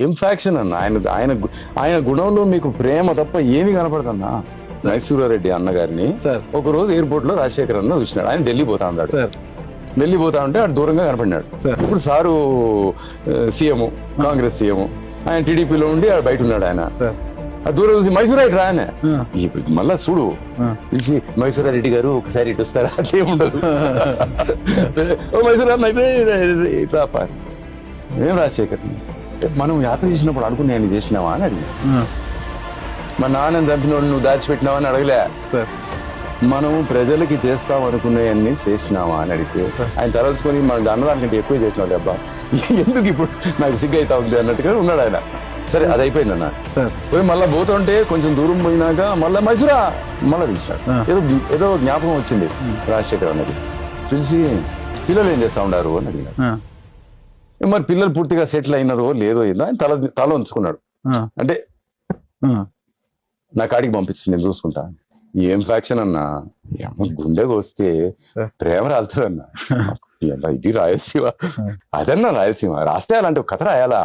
ఏం ఫ్యాక్షన్ అన్న ఆయన గుణంలో మీకు ప్రేమ తప్ప ఏమి కనపడదన్నా. మైసూరారెడ్డి అన్నగారిని సార్ ఒక రోజు ఎయిర్పోర్ట్ లో రాజశేఖర్ అన్న చూసినాడు. ఆయన ఢిల్లీ పోతా ఉన్నాడు. సార్ ఢిల్లీ పోతా ఉంటే అటు దూరంగా కనపడినాడు. సార్. ఇప్పుడు సారు సీఎం, కాంగ్రెస్ సీఎం, ఆయన టీడీపీలో ఉండి ఆడ బయట ఉన్నాడు. ఆయన సార్ ఆ దూరం చూసి మైసూరారెడ్డి రా ఆయన ఆ, మళ్ళా చూడు ఆ. పిలిచి మైసూరారెడ్డి గారు ఒకసారి ఇటు వస్తారా, అట్లే ఉండదు. ఓ మైసూరారెడ్డి అయిపోయి ఇట్లా ఏం రాజశేఖర్ మనం యాత్ర చేసినప్పుడు అనుకుని నేను చేసినావా అని అడిగి, ఆ, మా నాన్నని చంపిన వాళ్ళు నువ్వు దాచిపెట్టినావా అని అడగలే. సార్ మనం ప్రజలకి చేస్తాం అనుకునేవన్నీ చేసినావా అని అడిగితే ఆయన తరచుకొని మన అన్నదానికంటే ఎక్కువ చేసినాడు. అబ్బా ఎందుకు ఇప్పుడు నాకు సిగ్గు అవుతా ఉంది అన్నట్టుగా ఉన్నాడు ఆయన. సరే అది అయిపోయింది అన్న. సార్ పోయి మళ్ళీ పోతుంటే కొంచెం దూరం పోయినాక మళ్ళీ మైసూరా మళ్ళీ పిలిచాడు. ఆ. ఏదో జ్ఞాపకం వచ్చింది రాజశేఖర్ అన్నది. పిలిచి పిల్లలు ఏం చేస్తా ఉన్నారు అని అడిగినాడు. ఆ, మరి పిల్లలు పూర్తిగా సెటిల్ అయినారో లేదో ఏందో ఆయన తల ఉంచుకున్నాడు. ఆ, అంటే ఆ, నా కాడికి పంపించి నేను చూసుకుంటా. ఏం ఫ్యాక్షన్ అన్నా, గుండెకు వస్తే ప్రేమ రాలుతుందన్నా. ఇది రాయలసీమ, అదన్నా రాయలసీమ రాస్తే అలాంటి ఒక కథ రాయాలా.